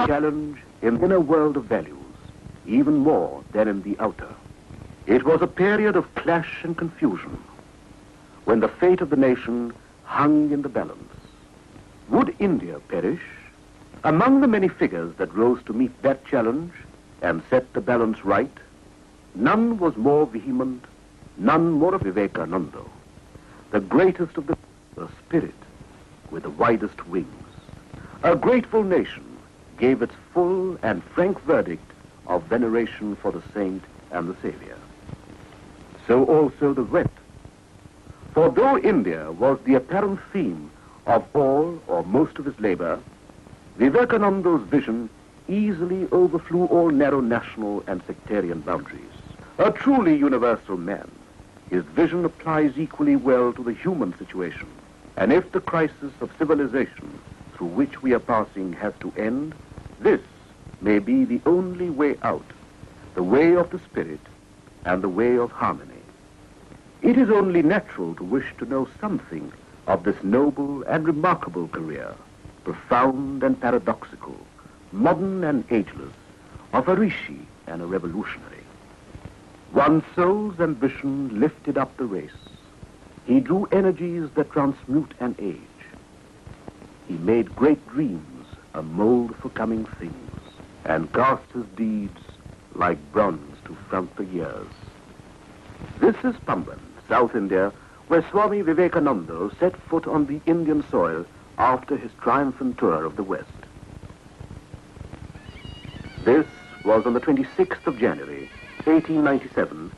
Challenge in the inner world of values, even more than in the outer. It was a period of clash and confusion, when the fate of the nation hung in the balance. Would India perish? Among the many figures that rose to meet that challenge and set the balance right, none was more vehement, none more of Vivekananda, the greatest of the spirit with the widest wings. A grateful nation gave its full and frank verdict of veneration for the saint and the savior. So also the West. For though India was the apparent theme of all or most of his labor, Vivekananda's vision easily overflew all narrow national and sectarian boundaries. A truly universal man, his vision applies equally well to the human situation. And if the crisis of civilization through which we are passing has to end, this may be the only way out, the way of the spirit and the way of harmony. It is only natural to wish to know something of this noble and remarkable career, profound and paradoxical, modern and ageless, of a rishi and a revolutionary. One soul's ambition lifted up the race. He drew energies that transmute an age. He made great dreams a mold for coming things, and cast his deeds like bronze to front the years. This is Pamban, South India, where Swami Vivekananda set foot on the Indian soil after his triumphant tour of the West. This was on the 26th of January, 1897,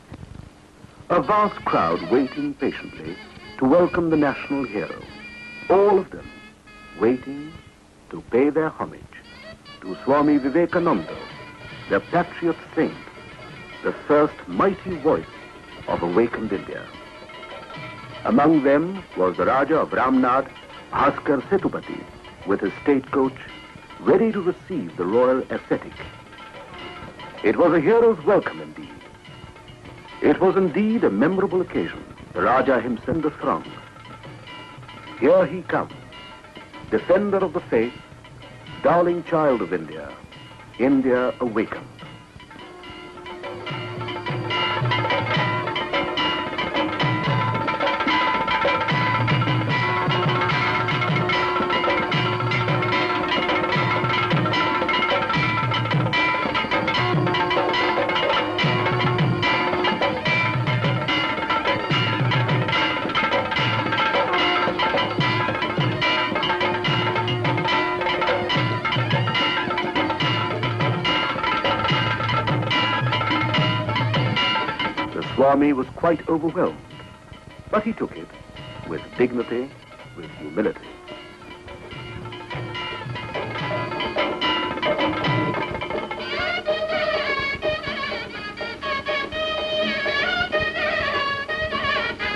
a vast crowd waiting patiently to welcome the national hero, all of them waiting to pay their homage to Swami Vivekananda, the patriot saint, the first mighty voice of awakened India. Among them was the Raja of Ramnad, Bhaskar Setupati, with his state coach, ready to receive the royal ascetic. It was a hero's welcome indeed. It was indeed a memorable occasion. The Raja himself in the throng. Here he comes, defender of the faith, darling child of India, India awakened. Swami was quite overwhelmed, but he took it with dignity, with humility.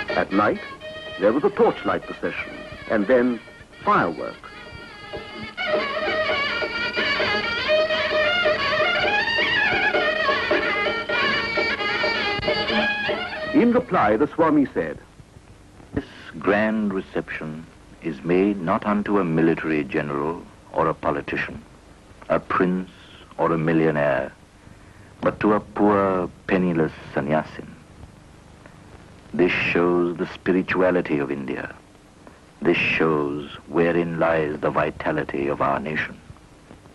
At night, there was a torchlight procession, and then fireworks. In reply, the Swami said, "This grand reception is made not unto a military general or a politician, a prince or a millionaire, but to a poor, penniless sannyasin. This shows the spirituality of India. This shows wherein lies the vitality of our nation."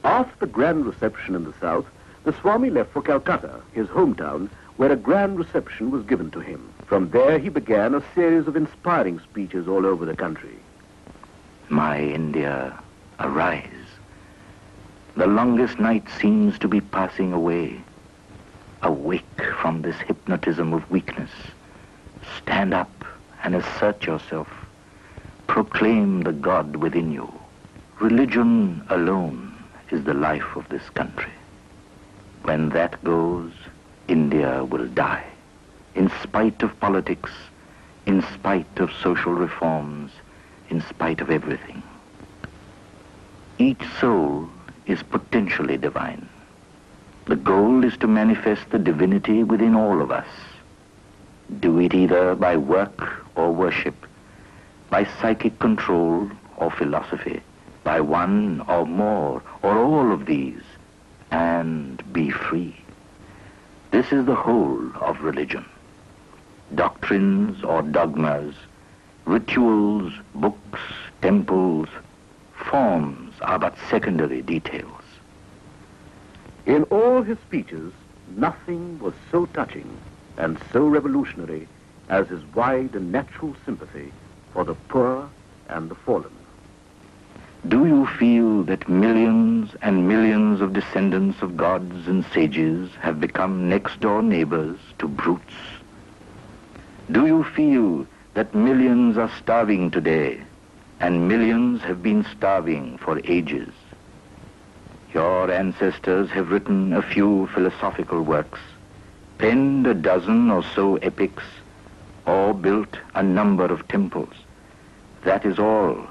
After the grand reception in the south, the Swami left for Calcutta, his hometown, where a grand reception was given to him. From there he began a series of inspiring speeches all over the country. My India, arise. The longest night seems to be passing away. Awake from this hypnotism of weakness. Stand up and assert yourself. Proclaim the God within you. Religion alone is the life of this country. When that goes, India will die. In spite of politics, in spite of social reforms, in spite of everything. Each soul is potentially divine. The goal is to manifest the divinity within all of us. do it either by work or worship, by psychic control or philosophy, by one or more or all of these, and be free. This is the whole of religion. Doctrines or dogmas, rituals, books, temples, forms are but secondary details. In all his speeches, nothing was so touching and so revolutionary as his wide and natural sympathy for the poor and the fallen. Do you feel that millions and millions of descendants of gods and sages have become next-door neighbors to brutes? Do you feel that millions are starving today and millions have been starving for ages? Your ancestors have written a few philosophical works, penned a dozen or so epics, or built a number of temples. That is all.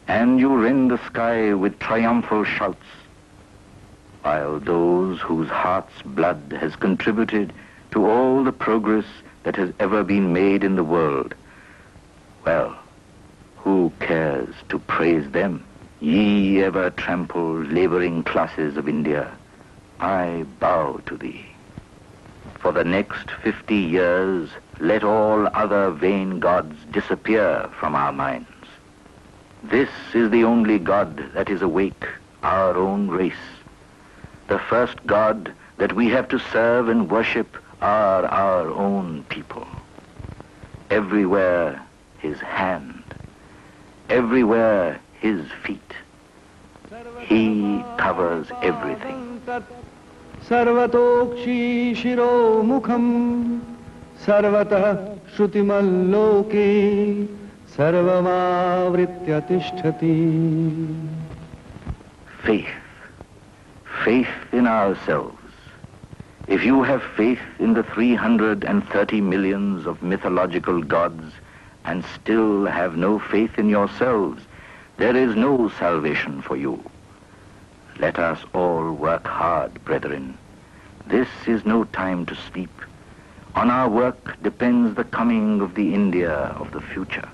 And you rend the sky with triumphal shouts, while those whose heart's blood has contributed to all the progress that has ever been made in the world, well, who cares to praise them? Ye ever trampled laboring classes of India, I bow to thee. For the next 50 years, let all other vain gods disappear from our minds. This is the only God that is awake, our own race. The first God that we have to serve and worship are our own people. Everywhere his hand, everywhere his feet. He covers everything. Sarvatokshi shiro mukham sarvatah shrutimaloke sarvamavritya tishtati. Faith. Faith in ourselves. If you have faith in the 330 millions of mythological gods and still have no faith in yourselves, there is no salvation for you. Let us all work hard, brethren. This is no time to sleep. On our work depends the coming of the India of the future.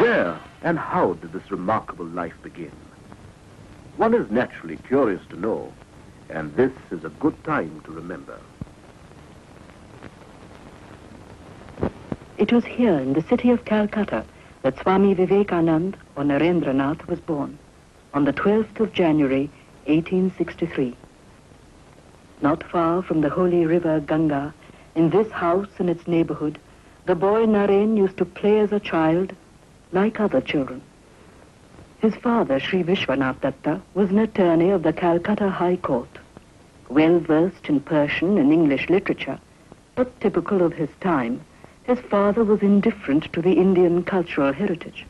Where and how did this remarkable life begin? One is naturally curious to know, and this is a good time to remember. It was here in the city of Calcutta that Swami Vivekananda or Narendranath was born on the 12th of January, 1863. Not far from the holy river Ganga, in this house and its neighborhood, the boy Naren used to play as a child like other children. His father, Sri Vishwanath Datta, was an attorney of the Calcutta High Court, well versed in Persian and English literature, but typical of his time. His father was indifferent to the Indian cultural heritage,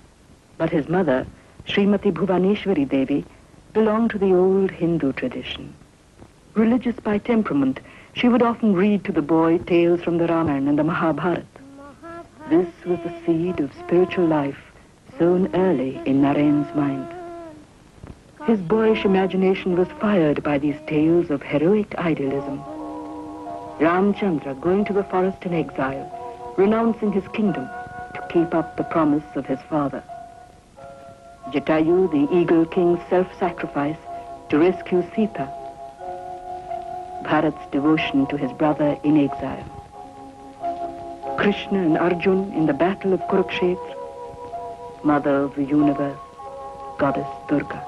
but his mother, Srimati Bhuvaneshwari Devi, belonged to the old Hindu tradition. Religious by temperament, she would often read to the boy tales from the Ramayana and the Mahabharata. This was the seed of spiritual life sown early in Naren's mind. His boyish imagination was fired by these tales of heroic idealism. Ramchandra going to the forest in exile, renouncing his kingdom to keep up the promise of his father. Jatayu, the eagle king's self-sacrifice to rescue Sita. Bharat's devotion to his brother in exile. Krishna and Arjun in the battle of Kurukshetra. Mother of the universe, Goddess Durga.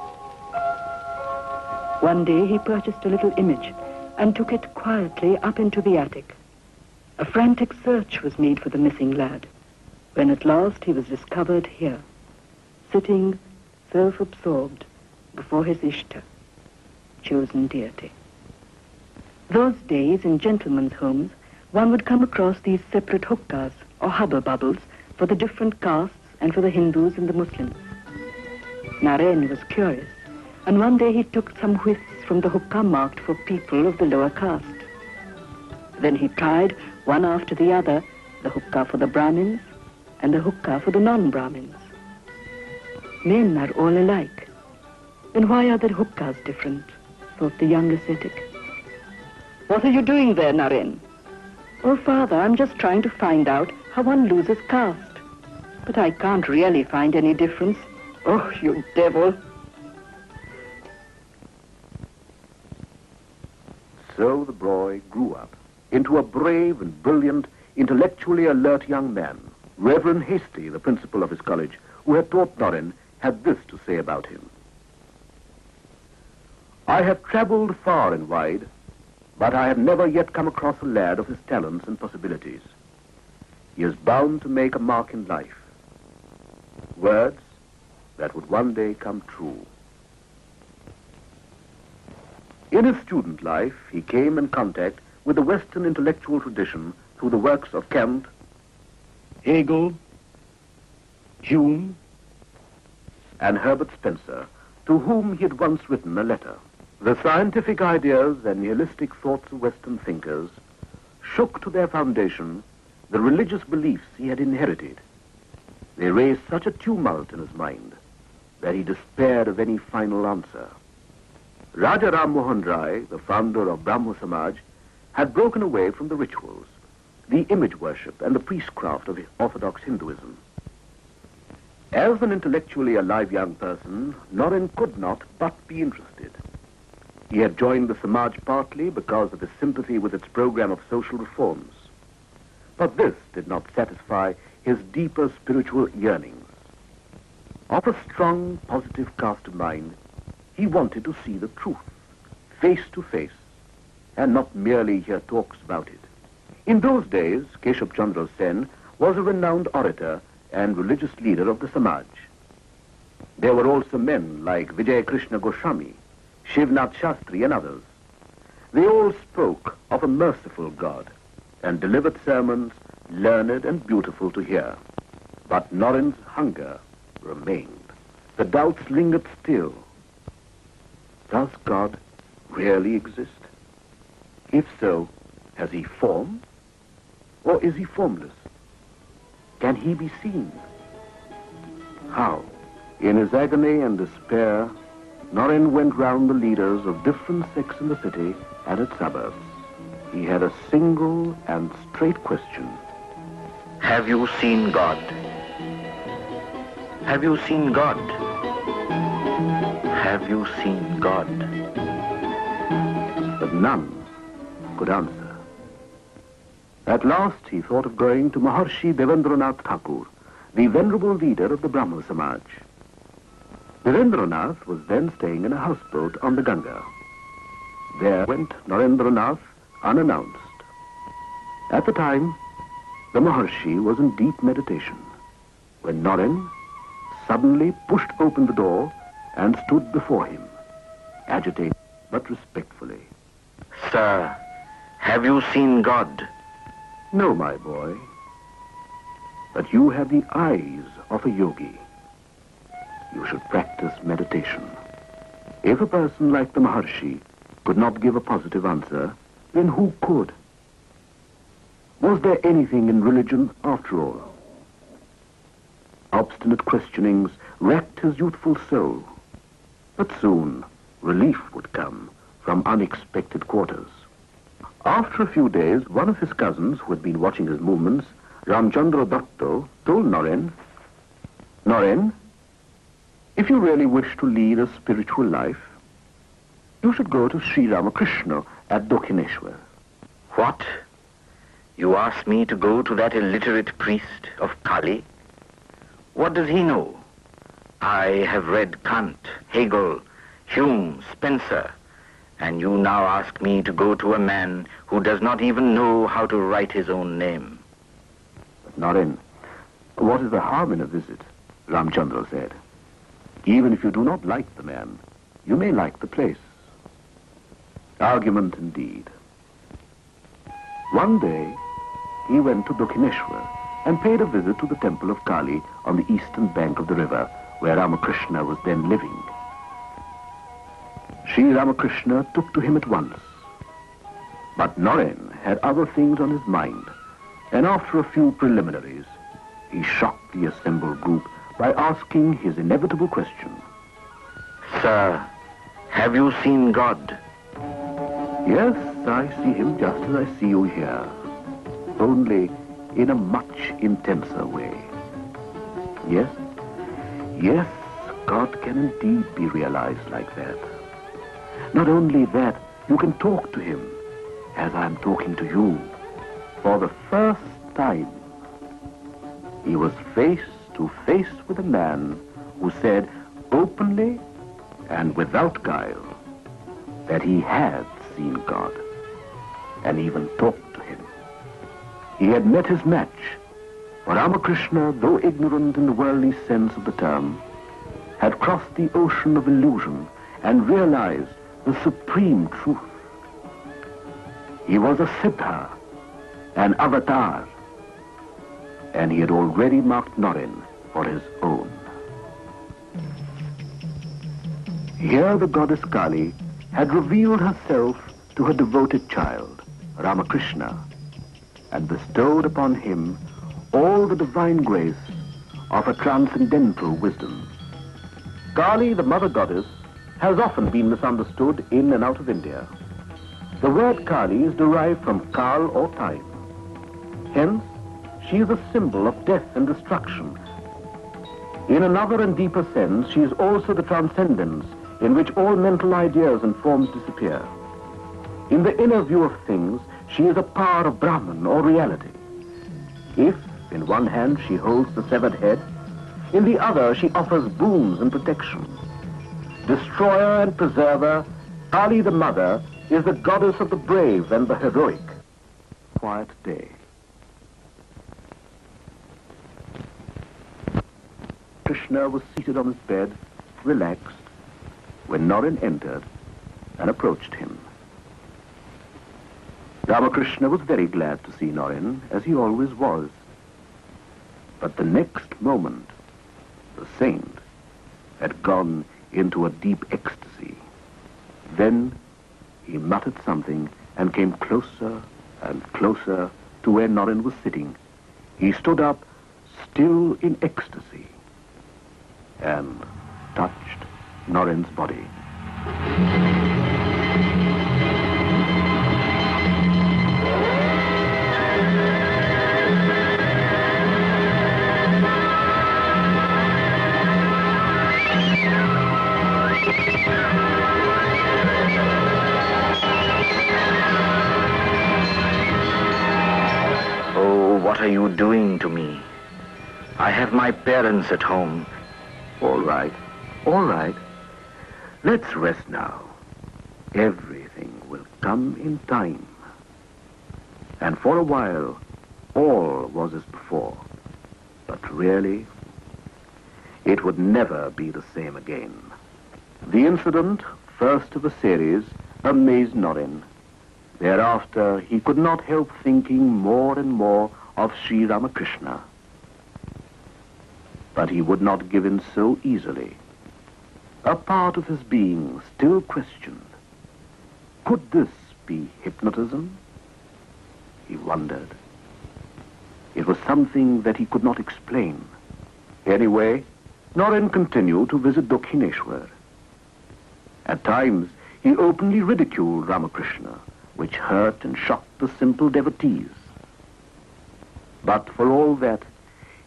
One day he purchased a little image and took it quietly up into the attic. A frantic search was made for the missing lad, when at last he was discovered here, sitting self-absorbed before his Ishta, chosen deity. Those days in gentlemen's homes, one would come across these separate huqqas or hubble bubbles for the different castes and for the Hindus and the Muslims. Naren was curious, and one day he took some whiffs from the huqqah marked for people of the lower caste. Then he tried, one after the other, the huqqah for the Brahmins and the huqqah for the non-Brahmins. Men are all alike. Then why are the huqqahs different? thought the young ascetic. What are you doing there, Naren? Oh, Father, I'm just trying to find out how one loses caste. But I can't really find any difference. Oh, you devil. So the boy grew up into a brave and brilliant, intellectually alert young man. Reverend Hasty, the principal of his college, who had taught Naren, had this to say about him. I have traveled far and wide, but I have never yet come across a lad of his talents and possibilities. He is bound to make a mark in life. Words that would one day come true. In his student life, he came in contact with the Western intellectual tradition through the works of Kant, Hegel, Hume, and Herbert Spencer, to whom he had once written a letter. The scientific ideas and nihilistic thoughts of Western thinkers shook to their foundation the religious beliefs he had inherited. They raised such a tumult in his mind that he despaired of any final answer. Raja Ram Mohan Rai, the founder of Brahmo Samaj, had broken away from the rituals, the image worship, and the priestcraft of Orthodox Hinduism. As an intellectually alive young person, Naren could not but be interested. He had joined the Samaj partly because of his sympathy with its program of social reforms. But this did not satisfy his deeper spiritual yearnings. Of a strong, positive cast of mind, he wanted to see the truth, face to face, and not merely hear talks about it. In those days, Keshav Chandra Sen was a renowned orator and religious leader of the Samaj. There were also men like Vijay Krishna Goswami, Shivnath Shastri, and others. They all spoke of a merciful God and delivered sermons learned and beautiful to hear. But Naren's hunger remained. The doubts lingered still. Does God really exist? If so, has he form? Or is he formless? Can he be seen? How? In his agony and despair, Naren went round the leaders of different sects in the city and its suburbs. He had a single and straight question. Have you seen God? Have you seen God? Have you seen God? But none could answer. At last he thought of going to Maharshi Devendranath Thakur, the venerable leader of the Brahmo Samaj. Devendranath was then staying in a houseboat on the Ganga. There went Narendranath unannounced. At the time, the Maharshi was in deep meditation, when Naren suddenly pushed open the door and stood before him, agitated but respectfully. Sir, have you seen God? No, my boy, but you have the eyes of a yogi. You should practice meditation. If a person like the Maharshi could not give a positive answer, then who could? Was there anything in religion after all? Obstinate questionings racked his youthful soul. But soon, relief would come from unexpected quarters. After a few days, one of his cousins, who had been watching his movements, Ramchandra Datto, told Naren, Naren, if you really wish to lead a spiritual life, you should go to Sri Ramakrishna at Dakshineshwar. What? You ask me to go to that illiterate priest of Kali? What does he know? I have read Kant, Hegel, Hume, Spencer, and you now ask me to go to a man who does not even know how to write his own name. But Naren, what is the harm in a visit? Ramchandra said. Even if you do not like the man, you may like the place. Argument indeed. One day, he went to Dakshineshwar and paid a visit to the temple of Kali on the eastern bank of the river, where Ramakrishna was then living. Sri Ramakrishna took to him at once. But Naren had other things on his mind, and after a few preliminaries, he shocked the assembled group by asking his inevitable question. Sir, have you seen God? Yes, I see him just as I see you here, only in a much intenser way. Yes, yes, God can indeed be realized like that. Not only that, you can talk to him as I'm talking to you for the first time. He was face to face with a man who said openly and without guile that he had seen God and even talked to him. He had met his match, for Ramakrishna, though ignorant in the worldly sense of the term, had crossed the ocean of illusion and realized the supreme truth. He was a Siddha, an avatar, and he had already marked Norin for his own. Here the goddess Kali had revealed herself to her devoted child, Ramakrishna, and bestowed upon him all the divine grace of a transcendental wisdom. Kali, the mother goddess, has often been misunderstood in and out of India. The word Kali is derived from Kal or time. Hence, she is a symbol of death and destruction. In another and deeper sense, she is also the transcendence in which all mental ideas and forms disappear. In the inner view of things, she is a power of Brahman or reality. If, in one hand, she holds the severed head, in the other, she offers boons and protection. Destroyer and preserver, Kali the mother is the goddess of the brave and the heroic. Quiet day. Krishna was seated on his bed, relaxed, when Norin entered and approached him. Ramakrishna was very glad to see Norin, as he always was. But the next moment, the saint had gone into a deep ecstasy. Then he muttered something and came closer and closer to where Norin was sitting. He stood up, still in ecstasy, and touched Norin's body. What are you doing to me? I have my parents at home. All right, all right. Let's rest now. Everything will come in time. And for a while, all was as before. But really, it would never be the same again. The incident, first of a series, amazed Norin. Thereafter, he could not help thinking more and more of Sri Ramakrishna. But he would not give in so easily. A part of his being still questioned. Could this be hypnotism? He wondered. It was something that he could not explain. Anyway, Norin continued to visit Dakshineshwar. At times, he openly ridiculed Ramakrishna, which hurt and shocked the simple devotees. But for all that,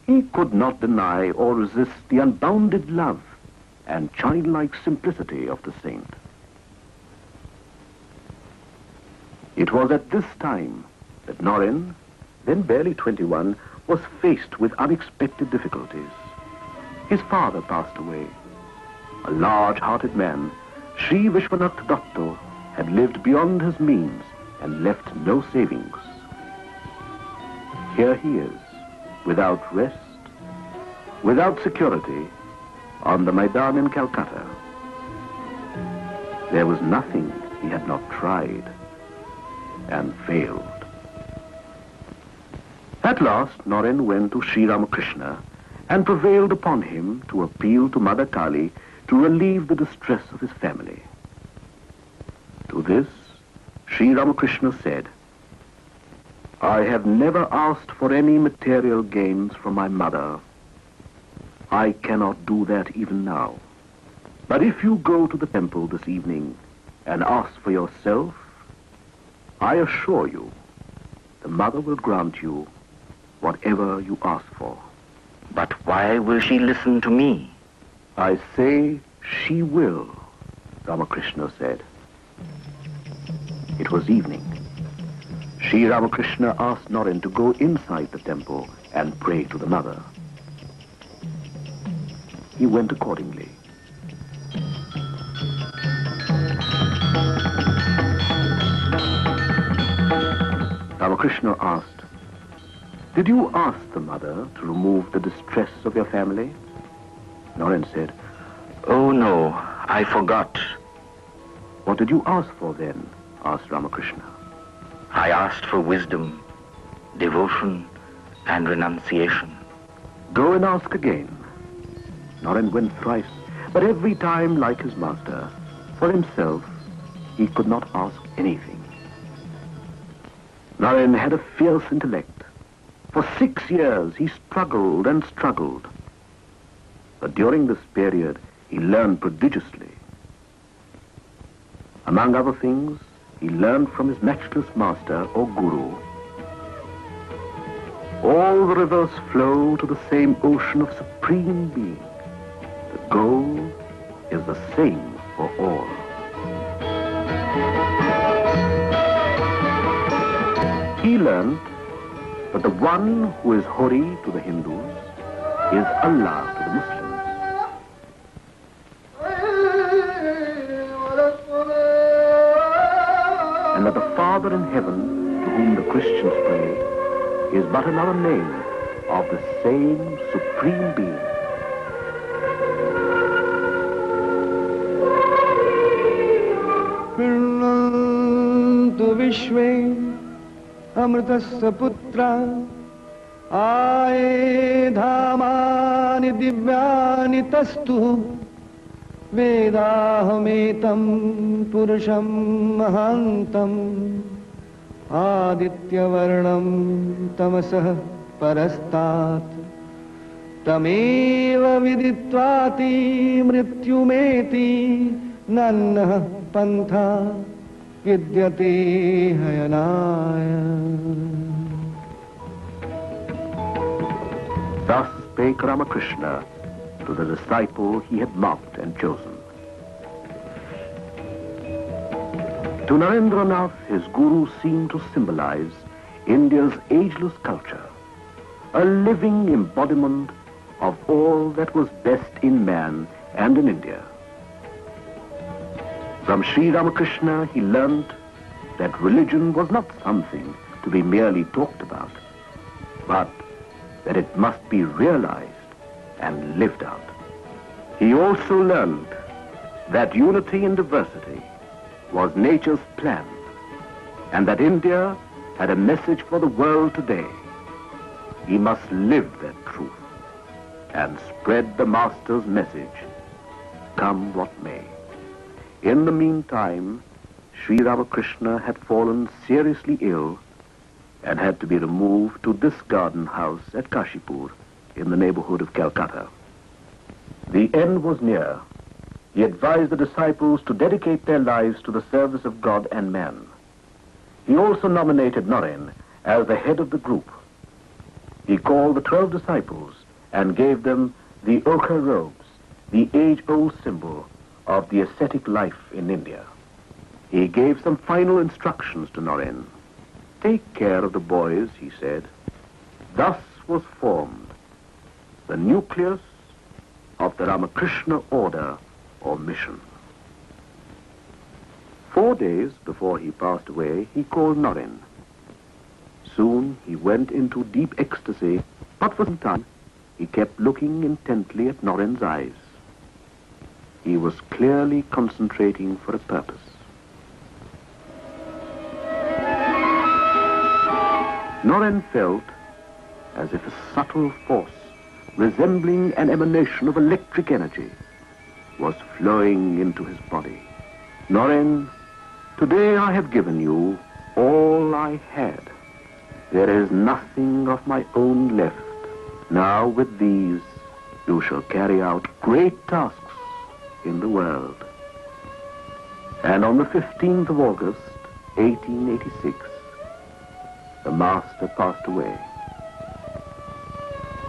he could not deny or resist the unbounded love and childlike simplicity of the saint. It was at this time that Norin, then barely 21, was faced with unexpected difficulties. His father passed away. A large-hearted man, Sri Vishwanath Datta, had lived beyond his means and left no savings. Here he is, without rest, without security, on the Maidan in Calcutta. There was nothing he had not tried and failed. At last, Norin went to Sri Ramakrishna and prevailed upon him to appeal to Mother Kali to relieve the distress of his family. To this, Sri Ramakrishna said, I have never asked for any material gains from my mother. I cannot do that even now. But if you go to the temple this evening and ask for yourself I assure you, the mother will grant you whatever you ask for. But why will she listen to me? I say she will, Ramakrishna said. It was evening. Sri Ramakrishna asked Naren to go inside the temple and pray to the mother. He went accordingly. Ramakrishna asked, "Did you ask the mother to remove the distress of your family?" Naren said, Oh no, I forgot. "What did you ask for then?" asked Ramakrishna. I asked for wisdom, devotion, and renunciation. "Go and ask again." Naren went thrice, but every time, like his master, for himself, he could not ask anything. Naren had a fierce intellect. For 6 years, he struggled and struggled. But during this period, he learned prodigiously. Among other things, he learned from his matchless master or guru. All the rivers flow to the same ocean of supreme being. The goal is the same for all. He learned that the one who is Hori to the Hindus is Allah to the Muslims. And that the Father in heaven, to whom the Christians pray, is but another name of the same supreme being. Pirnantu Vishwe Amritasya Putra Aye Dhamani Divyani Tastu Vedahametam Purusham Mahantam Aditya Varnam Tamasah Parastat Tameva Viditvati Mrityumeti Nanna Pantha Vidyate Hayanaya. Thus spake Ramakrishna to the disciple he had marked and chosen. To Narendranath, his guru seemed to symbolize India's ageless culture, a living embodiment of all that was best in man and in India. From Sri Ramakrishna, he learned that religion was not something to be merely talked about, but that it must be realized and lived out. He also learned that unity in diversity was nature's plan, and that India had a message for the world today. He must live that truth and spread the Master's message, come what may. In the meantime, Sri Ramakrishna had fallen seriously ill and had to be removed to this garden house at Kashipur in the neighborhood of Calcutta. The end was near. He advised the disciples to dedicate their lives to the service of God and man. He also nominated Naren as the head of the group. He called the 12 disciples and gave them the ochre robes, the age-old symbol of the ascetic life in India. He gave some final instructions to Naren. Take care of the boys, he said. Thus was formed the nucleus of the Ramakrishna order or mission. 4 days before he passed away, he called Naren. Soon he went into deep ecstasy, but for some time he kept looking intently at Naren's eyes. He was clearly concentrating for a purpose. Naren felt as if a subtle force resembling an emanation of electric energy was flowing into his body. Naren, today I have given you all I had. There is nothing of my own left. Now with these you shall carry out great tasks in the world. And on the 15th of August, 1886, the master passed away.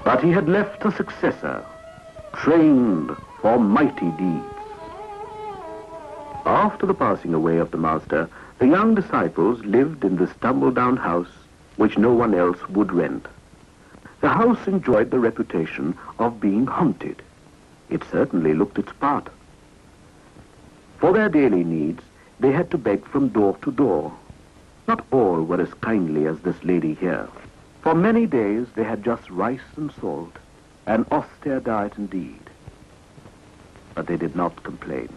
But he had left a successor, trained for mighty deeds. After the passing away of the master, the young disciples lived in this tumble-down house which no one else would rent. The house enjoyed the reputation of being haunted. It certainly looked its part. For their daily needs, they had to beg from door to door. Not all were as kindly as this lady here. For many days they had just rice and salt, an austere diet indeed. But they did not complain.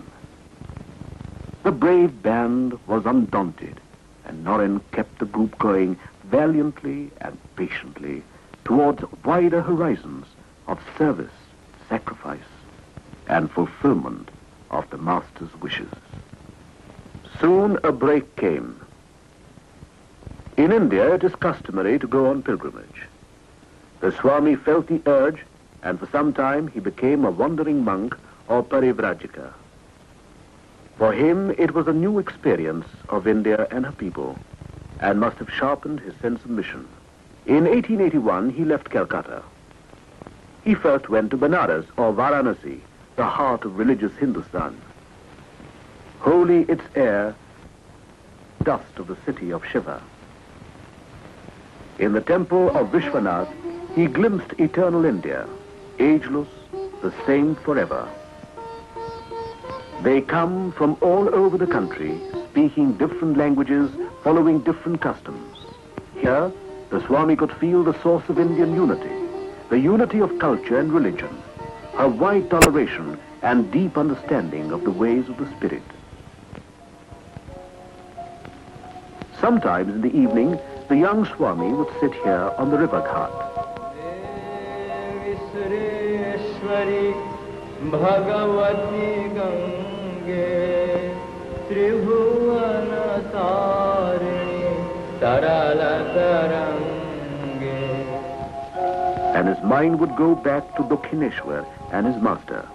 The brave band was undaunted, and Norin kept the group going valiantly and patiently towards wider horizons of service, sacrifice, and fulfillment of the master's wishes. Soon a break came. In India, it is customary to go on pilgrimage. The Swami felt the urge, and for some time he became a wandering monk or parivrajika. For him, it was a new experience of India and her people, and must have sharpened his sense of mission. In 1881, he left Calcutta. He first went to Benares or Varanasi, the heart of religious Hindustan. Holy its air, dust of the city of Shiva. In the temple of Vishwanath, he glimpsed eternal India, ageless, the same forever. They come from all over the country, speaking different languages, following different customs. Here, the Swami could feel the source of Indian unity, the unity of culture and religion, her wide toleration and deep understanding of the ways of the spirit. Sometimes in the evening, the young Swami would sit here on the river ghat. And his mind would go back to Dakshineshwar and his master.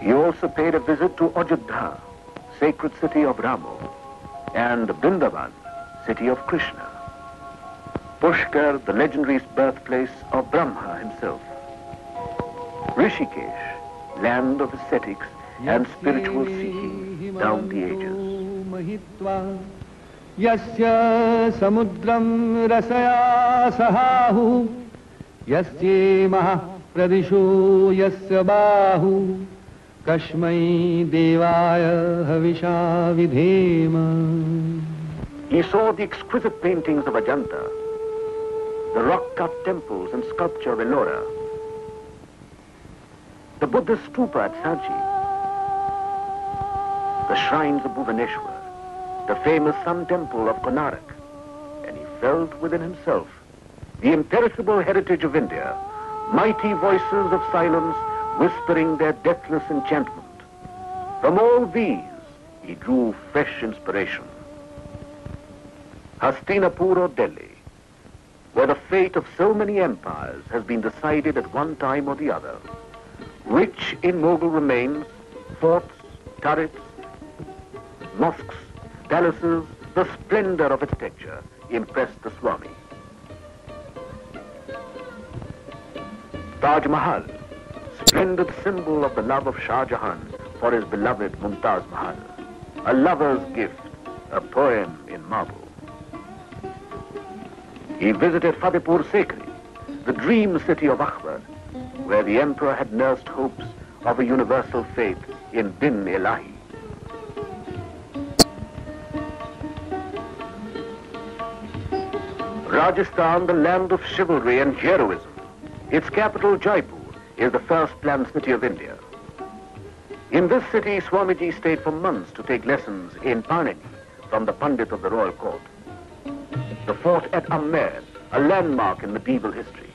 He also paid a visit to Ajodhya, sacred city of Rama, and Vrindavan, city of Krishna. Pushkar, the legendary birthplace of Brahma himself. Rishikesh, land of ascetics and spiritual seeking down the ages. Yasya samudram rasaya sahahu, yasya maha pradisho yasya bahu, kashmai devaya havisha vidhema. He saw the exquisite paintings of Ajanta, the rock-cut temples and sculpture of Ellora, the Buddhist stupa at Sanchi, the shrines of Bhuvaneshwar, the famous Sun Temple of Konark, and he felt within himself the imperishable heritage of India, mighty voices of silence whispering their deathless enchantment. From all these, he drew fresh inspiration. Hastinapur or Delhi, where the fate of so many empires has been decided at one time or the other, rich in Mughal remains, forts, turrets, mosques, palaces, the splendor of architecture impressed the Swami. Taj Mahal, splendid symbol of the love of Shah Jahan for his beloved Mumtaz Mahal, a lover's gift, a poem in marble. He visited Fatehpur Sikri, the dream city of Akbar, where the emperor had nursed hopes of a universal faith in Din Ilahi. Rajasthan, the land of chivalry and heroism. Its capital, Jaipur, is the first planned city of India. In this city, Swamiji stayed for months to take lessons in Panini from the Pandit of the royal court. The fort at Amer, a landmark in medieval history.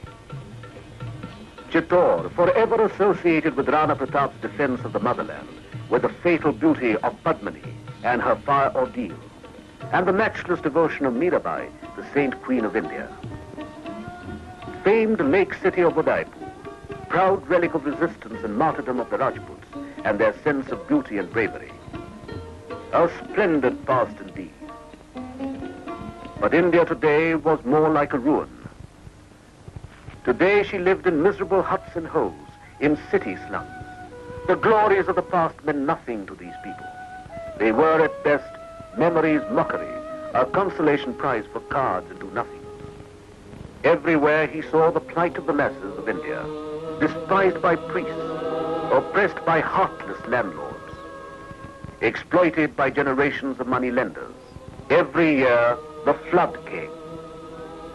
Chittor, forever associated with Rana Pratap's defense of the motherland, with the fatal beauty of Padmini and her fire ordeal, and the matchless devotion of Mirabai, the Saint Queen of India. Famed lake city of Udaipur, proud relic of resistance and martyrdom of the Rajputs, and their sense of beauty and bravery. A splendid past indeed. But India today was more like a ruin. Today she lived in miserable huts and holes, in city slums. The glories of the past meant nothing to these people. They were at best memory's mockery, a consolation prize for cards and do nothing. Everywhere he saw the plight of the masses of India, despised by priests, oppressed by heartless landlords, exploited by generations of money lenders. Every year, the flood came.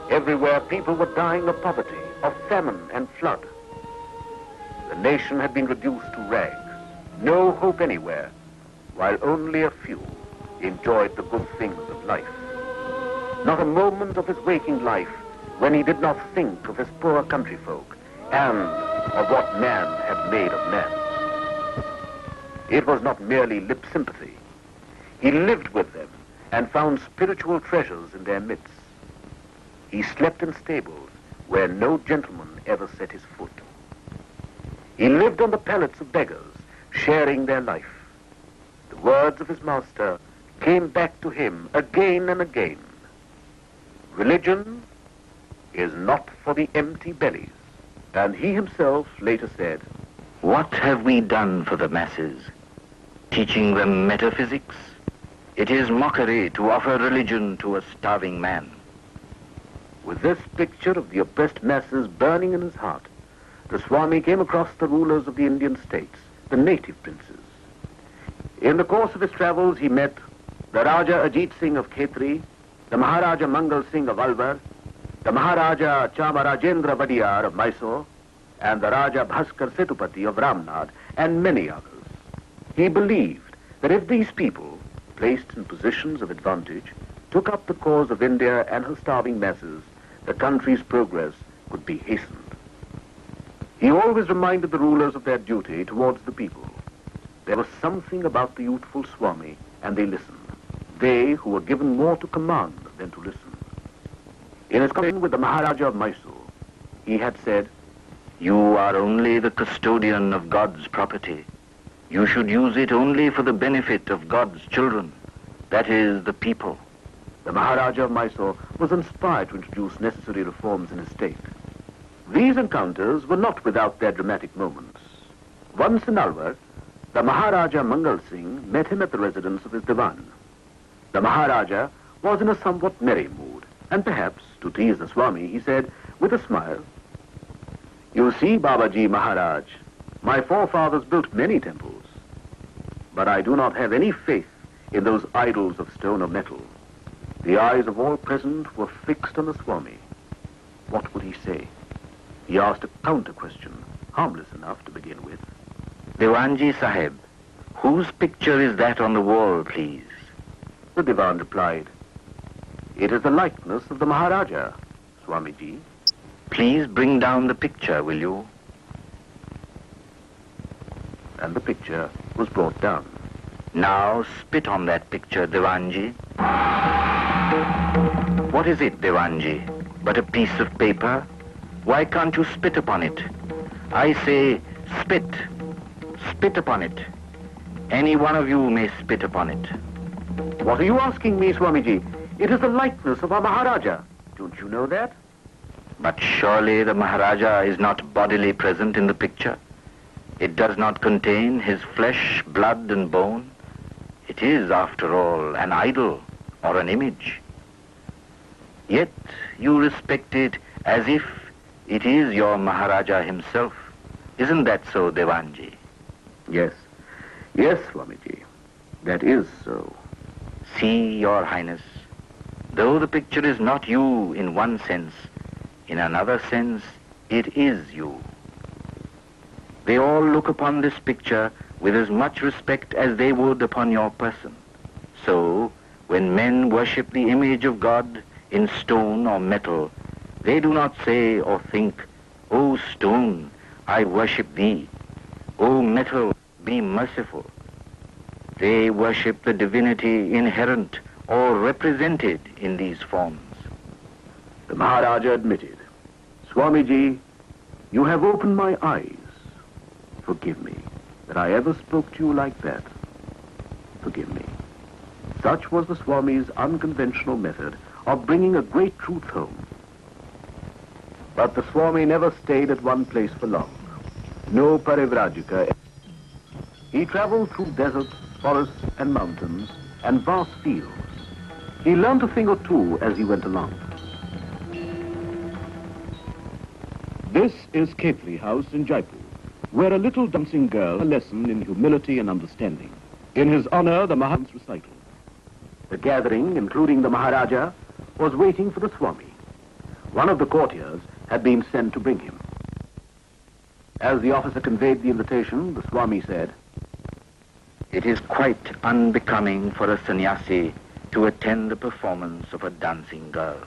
Everywhere, people were dying of poverty, of famine and flood. The nation had been reduced to rags, no hope anywhere, while only a few enjoyed the good things of life. Not a moment of his waking life when he did not think of his poor countryfolk and of what man had made of man. It was not merely lip sympathy. He lived with them and found spiritual treasures in their midst. He slept in stables where no gentleman ever set his foot. He lived on the pallets of beggars, sharing their life. The words of his master came back to him again and again. Religion is not for the empty bellies. And he himself later said, What have we done for the masses? Teaching them metaphysics? It is mockery to offer religion to a starving man. With this picture of the oppressed masses burning in his heart, the Swami came across the rulers of the Indian states, the native princes. In the course of his travels, he met the Raja Ajit Singh of Khetri, the Maharaja Mangal Singh of Alwar, the Maharaja Chamarajendra Vadiyar of Mysore, and the Raja Bhaskar Setupati of Ramnad, and many others. He believed that if these people, placed in positions of advantage, took up the cause of India and her starving masses, the country's progress could be hastened. He always reminded the rulers of their duty towards the people. There was something about the youthful Swami, and they listened. They who were given more to command than to listen. In his conversation with the Maharaja of Mysore, he had said, You are only the custodian of God's property. You should use it only for the benefit of God's children, that is, the people. The Maharaja of Mysore was inspired to introduce necessary reforms in his state. These encounters were not without their dramatic moments. Once in Alwar, the Maharaja Mangal Singh met him at the residence of his Diwan. The Maharaja was in a somewhat merry mood, and perhaps, to tease the Swami, he said, with a smile, You see, Babaji Maharaj, my forefathers built many temples, but I do not have any faith in those idols of stone or metal. The eyes of all present were fixed on the Swami. What would he say? He asked a counter-question, harmless enough to begin with. Diwanji Sahib, whose picture is that on the wall, please? The Diwan replied, It is the likeness of the Maharaja, Swamiji. Please bring down the picture, will you? And the picture was brought down. Now spit on that picture, Diwanji. What is it, Diwanji? But a piece of paper? Why can't you spit upon it? I say, spit. Spit upon it. Any one of you may spit upon it. What are you asking me, Swamiji? It is the likeness of our Maharaja. Don't you know that? But surely the Maharaja is not bodily present in the picture. It does not contain his flesh, blood, and bone. It is, after all, an idol or an image. Yet you respect it as if it is your Maharaja himself. Isn't that so, Diwanji? Yes. Yes, Swamiji. That is so. See, Your Highness, though the picture is not you in one sense, in another sense, it is you. They all look upon this picture with as much respect as they would upon your person. So, when men worship the image of God in stone or metal, they do not say or think, O stone, I worship thee. O metal, be merciful. They worship the divinity inherent or represented in these forms. The Maharaja admitted, Swamiji, you have opened my eyes. Forgive me that I ever spoke to you like that. Forgive me. Such was the Swami's unconventional method of bringing a great truth home. But the Swami never stayed at one place for long. No parivrajika. He traveled through deserts, forests and mountains and vast fields. He learned a thing or two as he went along. This is Kepli House in Jaipur, where a little dancing girl a lesson in humility and understanding. In his honor, the Maharan's recital. The gathering, including the Maharaja, was waiting for the Swami. One of the courtiers had been sent to bring him. As the officer conveyed the invitation, the Swami said, It is quite unbecoming for a sannyasi to attend the performance of a dancing girl.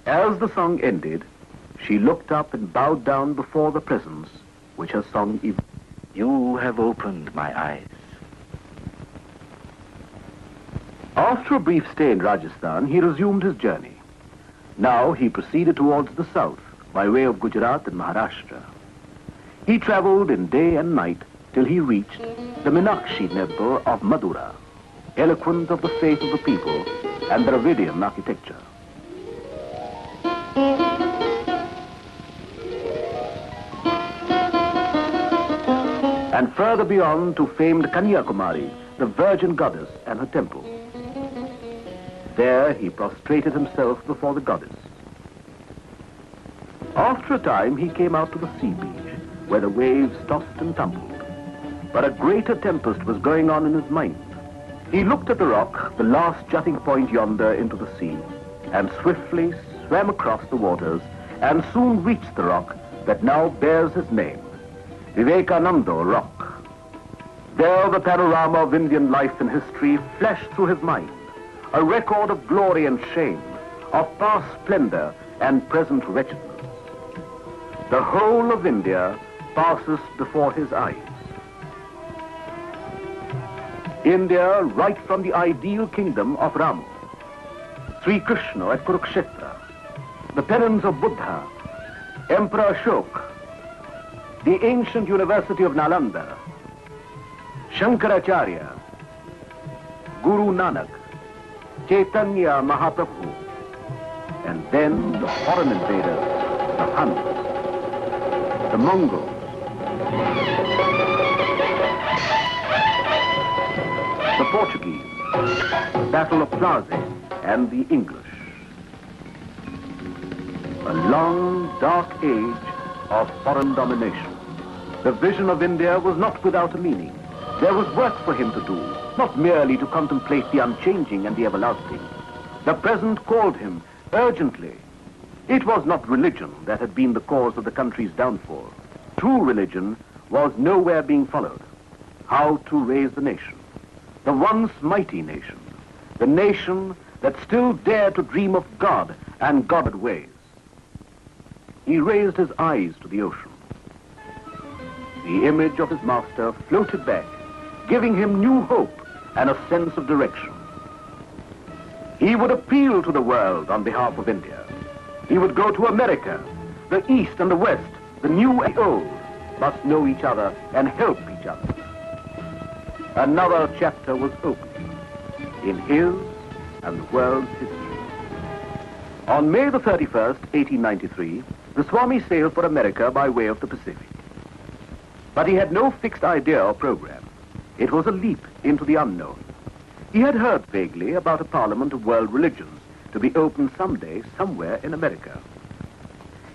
As the song ended, she looked up and bowed down before the presence which her song evoked. You have opened my eyes. After a brief stay in Rajasthan, he resumed his journey. Now he proceeded towards the south by way of Gujarat and Maharashtra. He traveled in day and night till he reached the Meenakshi temple of Madura, eloquent of the faith of the people and Dravidian architecture. And further beyond to famed Kanyakumari, the Virgin Goddess and her temple. There he prostrated himself before the goddess. After a time he came out to the sea beach, where the waves tossed and tumbled. But a greater tempest was going on in his mind. He looked at the rock, the last jutting point yonder into the sea, and swiftly swam across the waters and soon reached the rock that now bears his name, Vivekananda Rock. There the panorama of Indian life and history flashed through his mind, a record of glory and shame, of past splendor and present wretchedness. The whole of India passes before his eyes. India right from the ideal kingdom of Rama, Sri Krishna at Kurukshetra, the penance of Buddha, Emperor Ashoka, the ancient University of Nalanda, Shankaracharya, Guru Nanak, Chaitanya Mahaprabhu, and then the foreign invaders, the Huns, the Mongols, the Portuguese, the Battle of Plaza, and the English. A long, dark age of foreign domination. The vision of India was not without a meaning. There was work for him to do, not merely to contemplate the unchanging and the everlasting. The present called him urgently. It was not religion that had been the cause of the country's downfall. True religion was nowhere being followed. How to raise the nation, the once mighty nation, the nation that still dared to dream of God and Godward ways. He raised his eyes to the ocean. The image of his master floated back, giving him new hope and a sense of direction. He would appeal to the world on behalf of India. He would go to America. The East and the West, the new and the old, must know each other and help each other. Another chapter was opening in his and the world's history. On May the 31st, 1893, the Swami sailed for America by way of the Pacific. But he had no fixed idea or program. It was a leap into the unknown. He had heard vaguely about a parliament of world religions to be opened someday somewhere in America.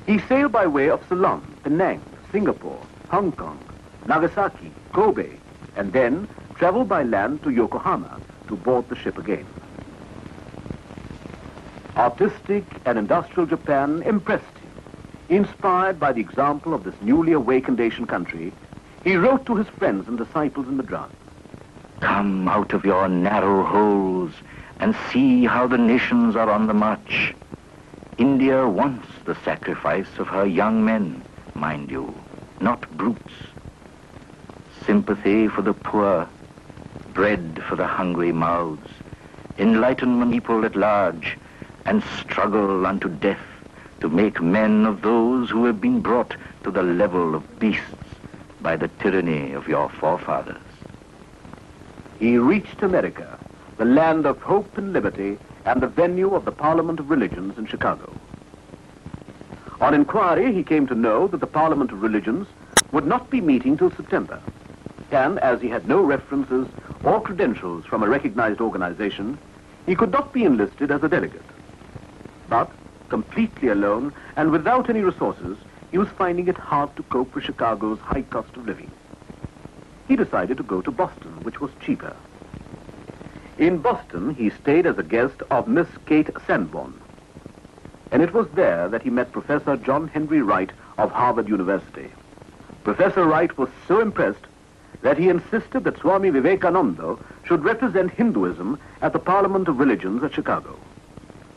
He sailed by way of Ceylon, Penang, Singapore, Hong Kong, Nagasaki, Kobe, and then traveled by land to Yokohama to board the ship again. Artistic and industrial Japan impressed him. Inspired by the example of this newly awakened Asian country, he wrote to his friends and disciples in Madras. Come out of your narrow holes and see how the nations are on the march. India wants the sacrifice of her young men, mind you, not brutes. Sympathy for the poor, bread for the hungry mouths, enlightenment people at large, and struggle unto death to make men of those who have been brought to the level of beasts by the tyranny of your forefathers. He reached America, the land of hope and liberty, and the venue of the Parliament of Religions in Chicago. On inquiry, he came to know that the Parliament of Religions would not be meeting till September. And as he had no references or credentials from a recognized organization, he could not be enlisted as a delegate. But, completely alone and without any resources, he was finding it hard to cope with Chicago's high cost of living. He decided to go to Boston, which was cheaper. In Boston, he stayed as a guest of Miss Kate Sanborn. And it was there that he met Professor John Henry Wright of Harvard University. Professor Wright was so impressed that he insisted that Swami Vivekananda should represent Hinduism at the Parliament of Religions at Chicago.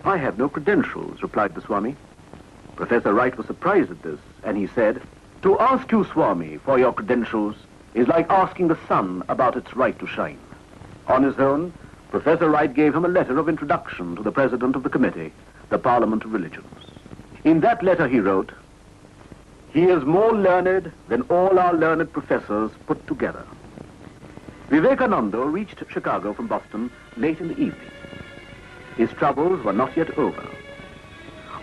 I have no credentials, replied the Swami. Professor Wright was surprised at this, and he said, to ask you, Swami, for your credentials is like asking the sun about its right to shine. On his own, Professor Wright gave him a letter of introduction to the president of the committee, the Parliament of Religions. In that letter he wrote, he is more learned than all our learned professors put together. Vivekananda reached Chicago from Boston late in the evening. His troubles were not yet over.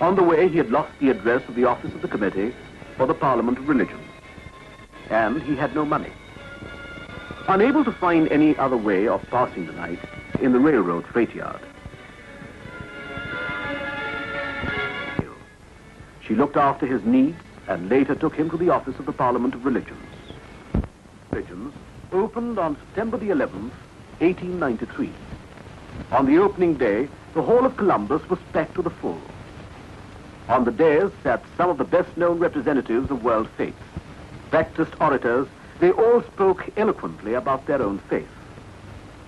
On the way, he had lost the address of the office of the committee for the Parliament of Religions, and he had no money. Unable to find any other way of passing the night in the railroad freight yard, she looked after his needs and later took him to the office of the Parliament of Religions. Religions opened on September the 11th, 1893. On the opening day, the Hall of Columbus was packed to the full. On the dais sat some of the best-known representatives of world faiths. Practiced orators, they all spoke eloquently about their own faith.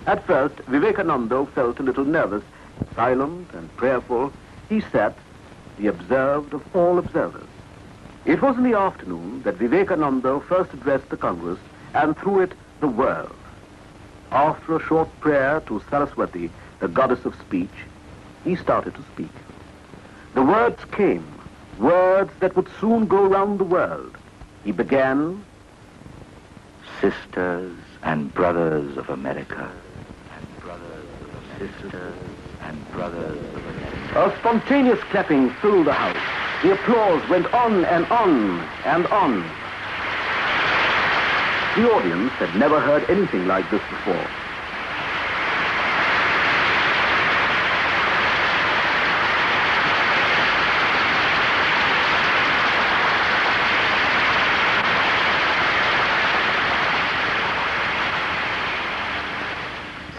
At first, Vivekananda felt a little nervous. Silent and prayerful, he sat, the observed of all observers. It was in the afternoon that Vivekananda first addressed the Congress, and through it, the world. After a short prayer to Saraswati, the goddess of speech, he started to speak. The words came, words that would soon go round the world. He began, sisters and brothers of America, and brothers of sisters and brothers of America. A spontaneous clapping filled the house. The applause went on and on and on. The audience had never heard anything like this before.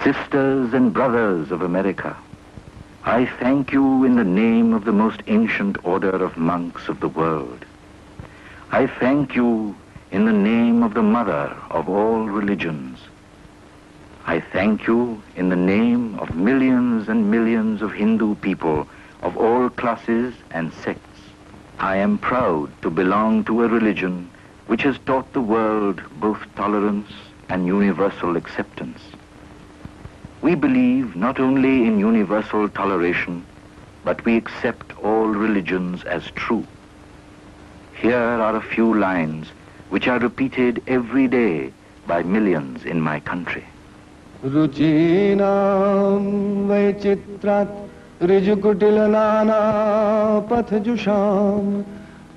Sisters and brothers of America, I thank you in the name of the most ancient order of monks of the world. I thank you in the name of the mother of all religions. I thank you in the name of millions and millions of Hindu people of all classes and sects. I am proud to belong to a religion which has taught the world both tolerance and universal acceptance. We believe not only in universal toleration, but we accept all religions as true. Here are a few lines which are repeated every day by millions in my country. Ruchinam vaichitrat rijukutilana pathajusham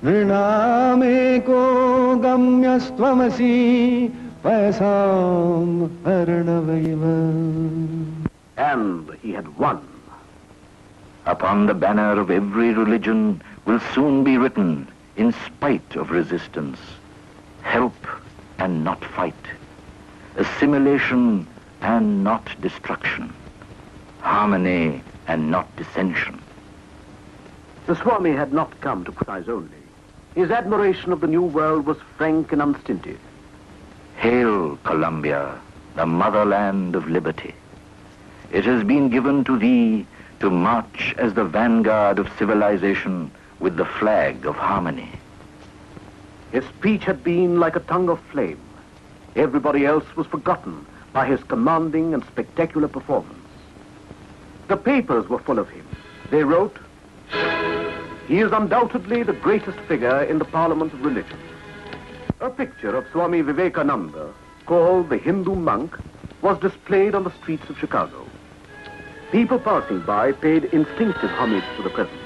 nrinameko gamyastvamasi paisam arnavaiva. And he had won. Upon the banner of every religion will soon be written, in spite of resistance, help and not fight, assimilation and not destruction, harmony and not dissension. The Swami had not come to criticize only. His admiration of the new world was frank and unstinted. Hail, Columbia, the motherland of liberty. It has been given to thee to march as the vanguard of civilization with the flag of harmony. His speech had been like a tongue of flame. Everybody else was forgotten by his commanding and spectacular performance. The papers were full of him. They wrote, "He is undoubtedly the greatest figure in the Parliament of Religion." A picture of Swami Vivekananda, called the Hindu monk, was displayed on the streets of Chicago. People passing by paid instinctive homage to the presence.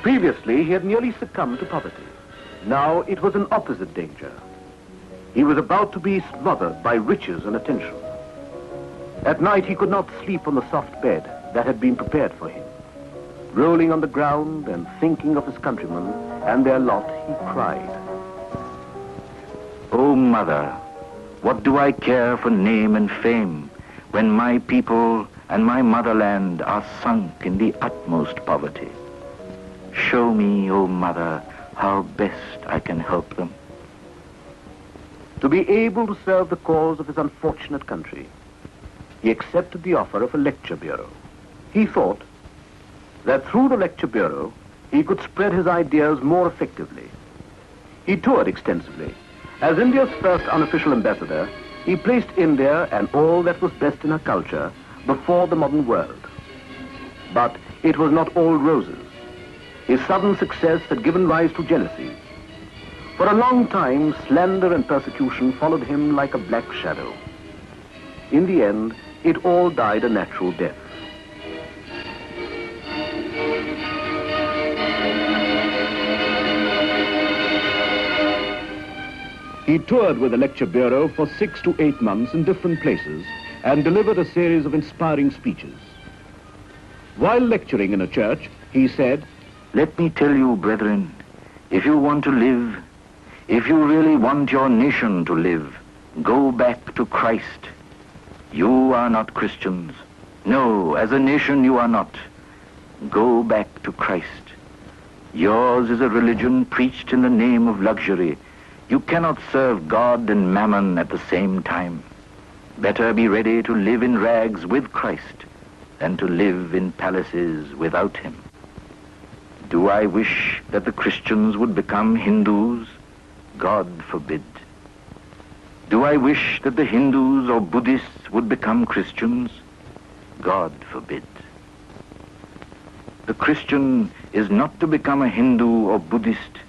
Previously, he had nearly succumbed to poverty. Now it was an opposite danger. He was about to be smothered by riches and attention. At night, he could not sleep on the soft bed that had been prepared for him. Rolling on the ground and thinking of his countrymen and their lot, he cried, O Mother, what do I care for name and fame when my people and my motherland are sunk in the utmost poverty? Show me, O Mother, how best I can help them. To be able to serve the cause of his unfortunate country, he accepted the offer of a lecture bureau. He thought that through the lecture bureau, he could spread his ideas more effectively. He toured extensively. As India's first unofficial ambassador, he placed India and all that was best in her culture before the modern world. But it was not all roses. His sudden success had given rise to jealousy. For a long time, slander and persecution followed him like a black shadow. In the end, it all died a natural death. He toured with the lecture bureau for 6 to 8 months in different places and delivered a series of inspiring speeches. While lecturing in a church, he said, Let me tell you, brethren, if you want to live, if you really want your nation to live, go back to Christ. You are not Christians. No, as a nation you are not. Go back to Christ. Yours is a religion preached in the name of luxury. You cannot serve God and mammon at the same time. Better be ready to live in rags with Christ than to live in palaces without him. Do I wish that the Christians would become Hindus? God forbid. Do I wish that the Hindus or Buddhists would become Christians? God forbid. The Christian is not to become a Hindu or Buddhist,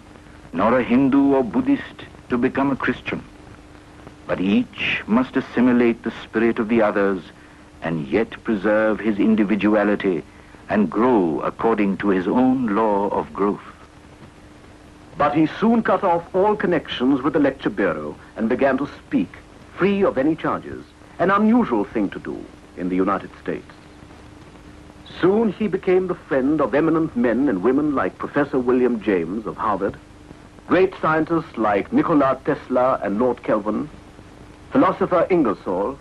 nor a Hindu or Buddhist to become a Christian. but each must assimilate the spirit of the others and yet preserve his individuality and grow according to his own law of growth. But he soon cut off all connections with the lecture bureau and began to speak, free of any charges, an unusual thing to do in the United States. Soon he became the friend of eminent men and women like Professor William James of Harvard, great scientists like Nikola Tesla and Lord Kelvin, philosopher Ingersoll,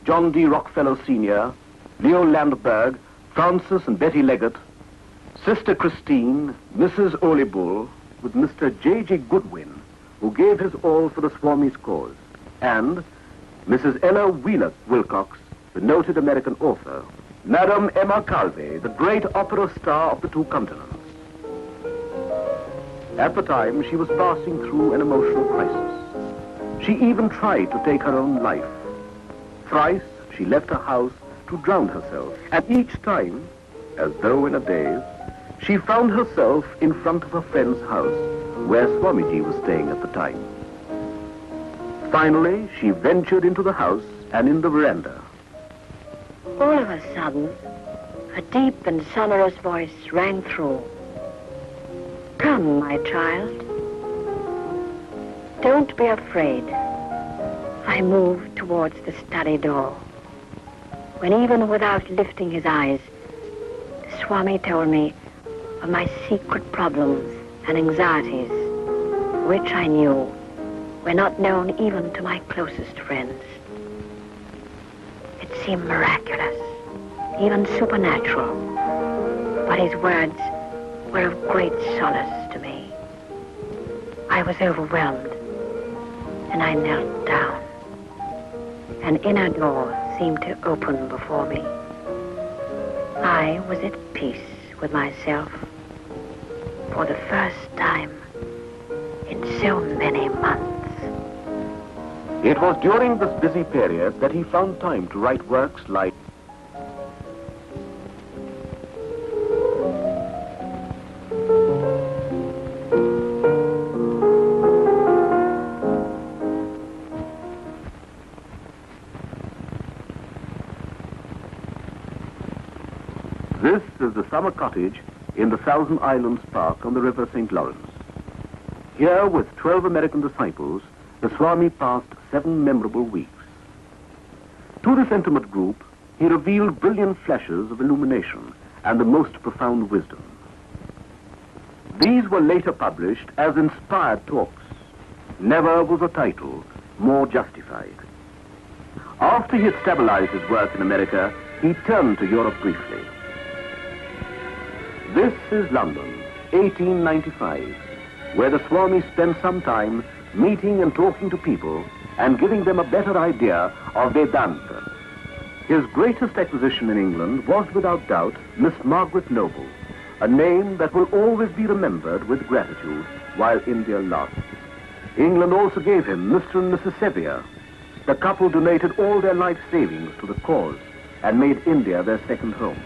John D. Rockefeller Sr., Leo Landberg, Francis and Betty Leggett, Sister Christine, Mrs. Olibull, with Mr. J.G. Goodwin, who gave his all for the Swami's cause, and Mrs. Ella Wheeler Wilcox, the noted American author, Madame Emma Calvé, the great opera star of the two continents. At the time, she was passing through an emotional crisis. She even tried to take her own life. Thrice, she left her house to drown herself, and each time, as though in a daze, she found herself in front of a friend's house, where Swamiji was staying at the time. Finally, she ventured into the house and in the veranda. All of a sudden, a deep and sonorous voice rang through. "Come, my child. Don't be afraid." I moved towards the study door, when even without lifting his eyes, Swami told me of my secret problems and anxieties, which I knew were not known even to my closest friends. It seemed miraculous, even supernatural, but his words were of great solace to me. I was overwhelmed, and I knelt down. An inner door seemed to open before me. I was at peace with myself for the first time in so many months. It was during this busy period that he found time to write works like This is the summer cottage in the Thousand Islands Park on the river St. Lawrence. Here, with 12 American disciples, the Swami passed 7 memorable weeks. To this intimate group, he revealed brilliant flashes of illumination and the most profound wisdom. These were later published as inspired talks. Never was a title more justified. After he had stabilized his work in America, he turned to Europe briefly. This is London, 1895, where the Swami spent some time meeting and talking to people and giving them a better idea of Vedanta. His greatest acquisition in England was without doubt Miss Margaret Noble, a name that will always be remembered with gratitude while India lasts. England also gave him Mr. and Mrs. Sevier. The couple donated all their life savings to the cause and made India their second home.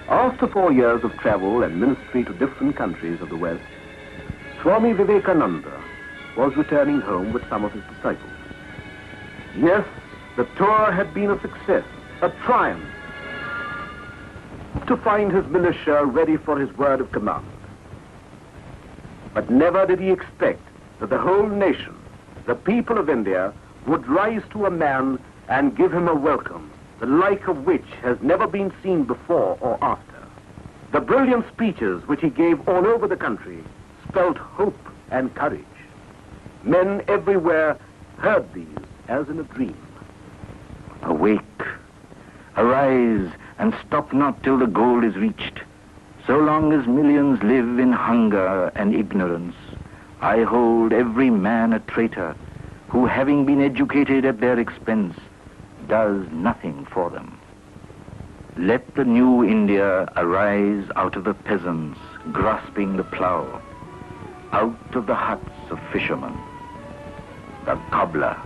After 4 years of travel and ministry to different countries of the West, Swami Vivekananda was returning home with some of his disciples. Yes, the tour had been a success, a triumph, to find his militia ready for his word of command. But never did he expect that the whole nation, the people of India, would rise to a man and give him a welcome, the like of which has never been seen before or after. The brilliant speeches which he gave all over the country spelled hope and courage. Men everywhere heard these as in a dream. Awake, arise, and stop not till the goal is reached. So long as millions live in hunger and ignorance, I hold every man a traitor, who, having been educated at their expense, does nothing for them. Let the new India arise out of the peasants grasping the plough, out of the huts of fishermen, the cobbler,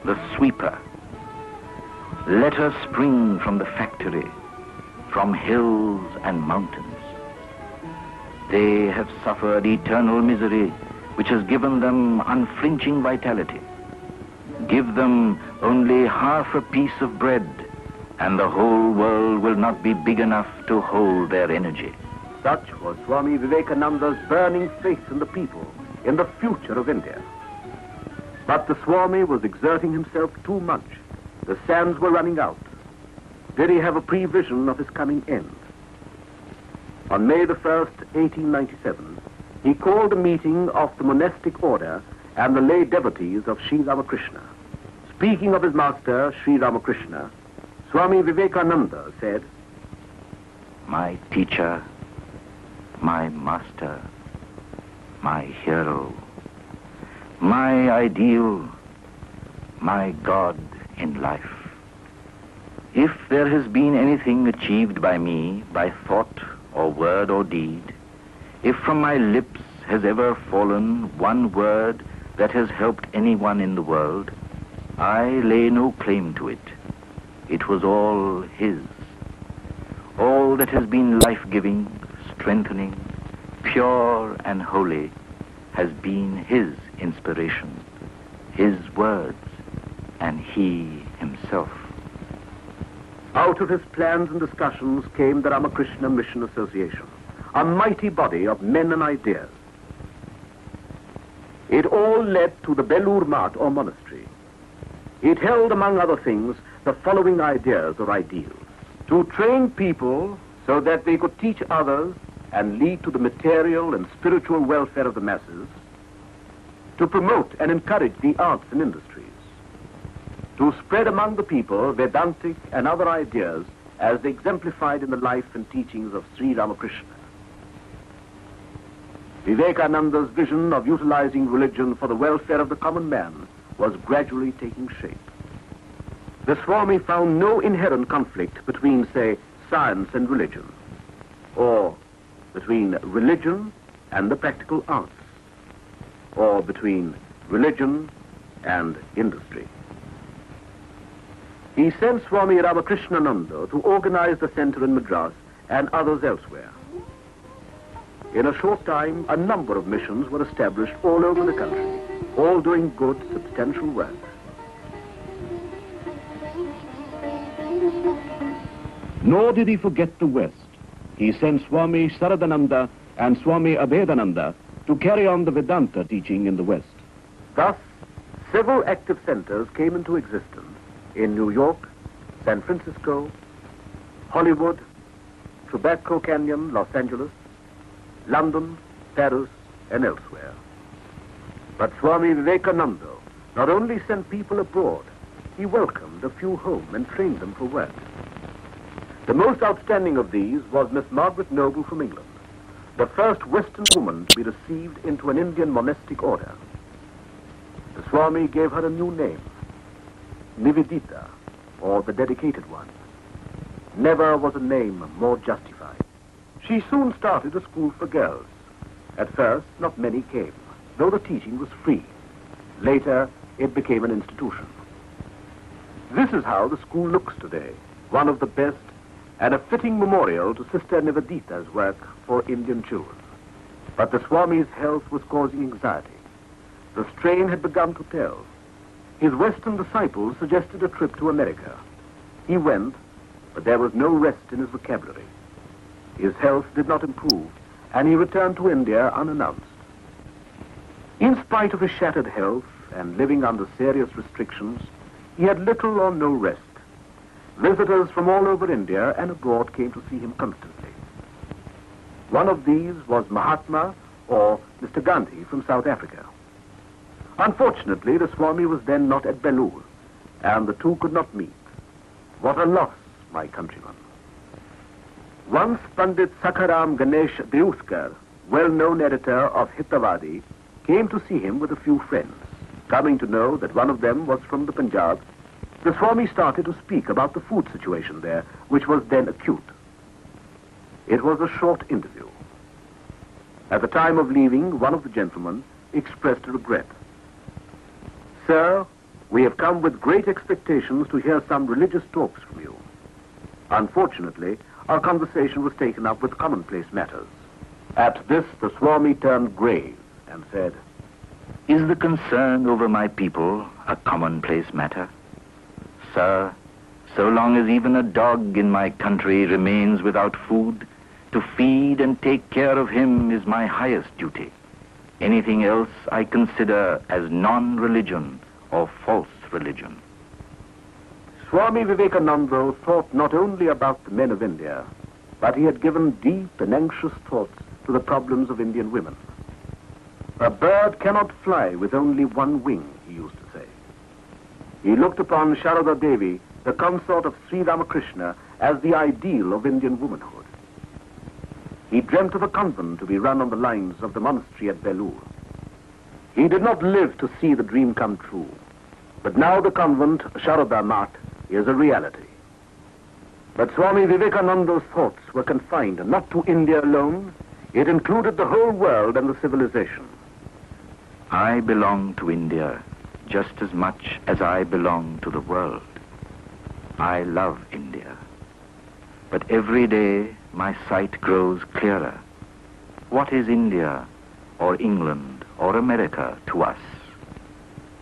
the sweeper. Let her spring from the factory, from hills and mountains. They have suffered eternal misery, which has given them unflinching vitality. Give them only half a piece of bread, and the whole world will not be big enough to hold their energy. Such was Swami Vivekananda's burning faith in the people, in the future of India. But the Swami was exerting himself too much. The sands were running out. Did he have a prevision of his coming end? On May the 1st, 1897, he called a meeting of the monastic order and the lay devotees of Sri Ramakrishna. Speaking of his master, Sri Ramakrishna, Swami Vivekananda said, "My teacher, my master, my hero, my ideal, my God in life. If there has been anything achieved by me, by thought or word or deed, if from my lips has ever fallen one word that has helped anyone in the world, I lay no claim to it. It was all his. All that has been life-giving, strengthening, pure and holy has been his inspiration, his words, and he himself." Out of his plans and discussions came the Ramakrishna Mission Association, a mighty body of men and ideas. It all led to the Belur Math or monastery. It held, among other things, the following ideas or ideals: to train people so that they could teach others and lead to the material and spiritual welfare of the masses, to promote and encourage the arts and industries, to spread among the people Vedantic and other ideas as exemplified in the life and teachings of Sri Ramakrishna. Vivekananda's vision of utilizing religion for the welfare of the common man was gradually taking shape. The Swami found no inherent conflict between, say, science and religion, or between religion and the practical arts, or between religion and industry. He sent Swami Ramakrishnananda to organize the center in Madras and others elsewhere. In a short time, a number of missions were established all over the country, all doing good, substantial work. Nor did he forget the West. He sent Swami Saradananda and Swami Abhedananda to carry on the Vedanta teaching in the West. Thus, several active centers came into existence in New York, San Francisco, Hollywood, Tobacco Canyon, Los Angeles, London, Paris, and elsewhere. But Swami Vivekananda not only sent people abroad, he welcomed a few home and trained them for work. The most outstanding of these was Miss Margaret Noble from England, the first Western woman to be received into an Indian monastic order. The Swami gave her a new name, Nivedita, or the dedicated one. Never was a name more justified. She soon started a school for girls. At first, not many came, though the teaching was free. Later, it became an institution. This is how the school looks today, one of the best and a fitting memorial to Sister Nivedita's work for Indian children. But the Swami's health was causing anxiety. The strain had begun to tell. His Western disciples suggested a trip to America. He went, but there was no rest in his vocabulary. His health did not improve, and he returned to India unannounced. In spite of his shattered health and living under serious restrictions, he had little or no rest. Visitors from all over India and abroad came to see him constantly. One of these was Mahatma, or Mr. Gandhi from South Africa. Unfortunately, the Swami was then not at Belur, and the two could not meet. What a loss, my countrymen. Once Pandit Sakharam Ganesh Deuskar, well-known editor of Hitavadi, came to see him with a few friends. Coming to know that one of them was from the Punjab, the Swami started to speak about the food situation there, which was then acute. It was a short interview. At the time of leaving, one of the gentlemen expressed regret. "Sir, we have come with great expectations to hear some religious talks from you. Unfortunately, our conversation was taken up with commonplace matters." At this, the Swami turned grave and said, Is the concern over my people a commonplace matter? Sir, so long as even a dog in my country remains without food, to feed and take care of him is my highest duty. Anything else I consider as non-religion or false religion. Swami Vivekananda thought not only about the men of India, but he had given deep and anxious thoughts to the problems of Indian women. A bird cannot fly with only one wing, he used to say. He looked upon Sharada Devi, the consort of Sri Ramakrishna, as the ideal of Indian womanhood. He dreamt of a convent to be run on the lines of the monastery at Belur. He did not live to see the dream come true, but now the convent, Sharada Mat, is a reality. But Swami Vivekananda's thoughts were confined not to India alone. It included the whole world and the civilization. I belong to India just as much as I belong to the world. I love India. But every day my sight grows clearer. What is India or England or America to us?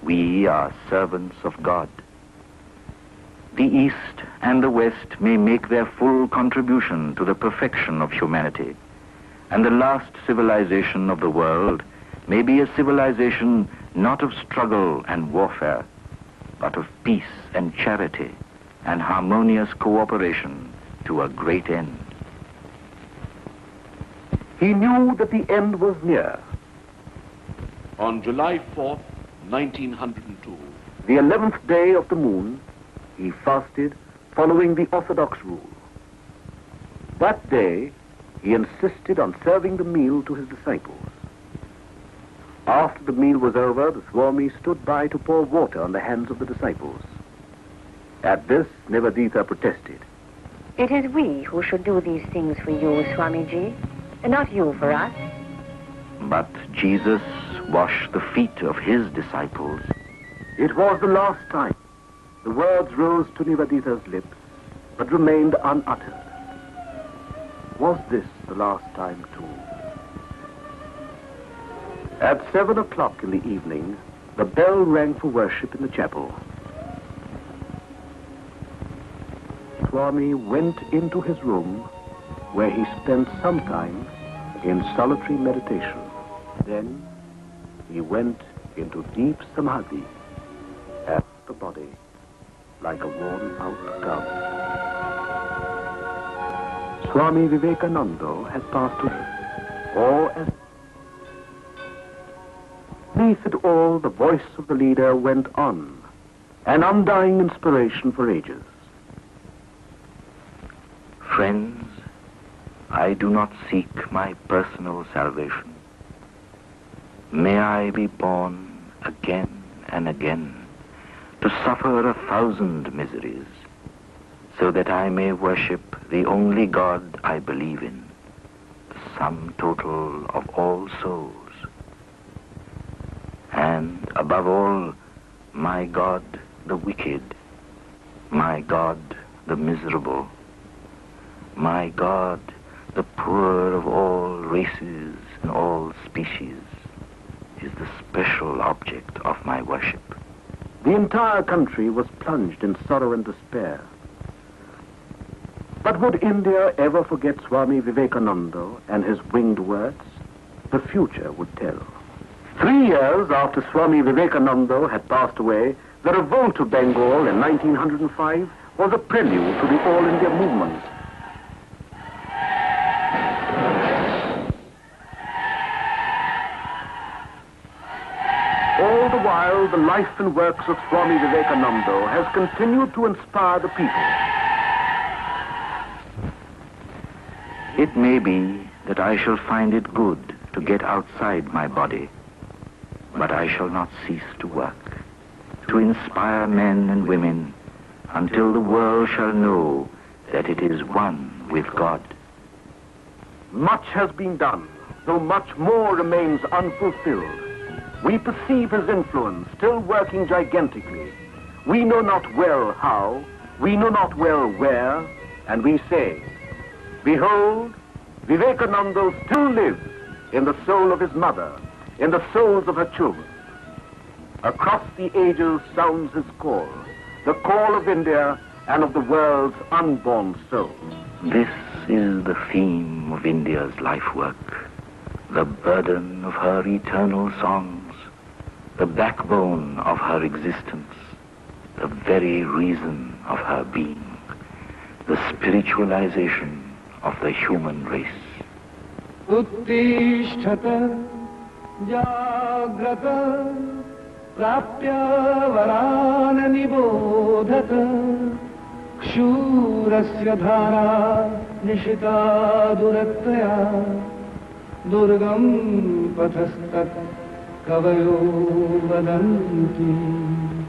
We are servants of God. The East and the West may make their full contribution to the perfection of humanity, and the last civilization of the world may be a civilization not of struggle and warfare, but of peace and charity and harmonious cooperation to a great end. He knew that the end was near. On July 4th, 1902, The 11th day of the moon, he fasted following the orthodox rule. That day, he insisted on serving the meal to his disciples. After the meal was over, the Swami stood by to pour water on the hands of the disciples. At this, Nivedita protested. It is we who should do these things for you, Swamiji, and not you for us. But Jesus washed the feet of his disciples. It was the last time. The words rose to Nivedita's lips, but remained unuttered. Was this the last time too? At 7 o'clock in the evening, the bell rang for worship in the chapel. Swami went into his room, where he spent some time in solitary meditation. Then he went into deep samadhi, at the body like a worn-out dove. Swami Vivekananda had passed away, or as beneath it all, the voice of the leader went on, an undying inspiration for ages. Friends, I do not seek my personal salvation. May I be born again and again to suffer 1,000 miseries, so that I may worship the only God I believe in, the sum total of all souls. And above all, my God the wicked, my God the miserable, my God the poor of all races and all species, is the special object of my worship. The entire country was plunged in sorrow and despair. But would India ever forget Swami Vivekananda and his winged words? The future would tell. 3 years after Swami Vivekananda had passed away, the revolt of Bengal in 1905 was a prelude to the All India movement. All the while, the life and works of Swami Vivekananda has continued to inspire the people. It may be that I shall find it good to get outside my body, but I shall not cease to work, to inspire men and women until the world shall know that it is one with God. Much has been done, though much more remains unfulfilled. We perceive his influence still working gigantically. We know not well how, we know not well where, and we say, behold, Vivekananda still lives in the soul of his mother, in the souls of her children. Across the ages sounds his call, the call of India and of the world's unborn soul. This is the theme of India's life work, the burden of her eternal songs, the backbone of her existence, the very reason of her being, the spiritualization of the human race. Uttishthata jagrata prapya varana nibodhata kshurasya dhara nishita durattaya durgam pathastat kavayo vadanti.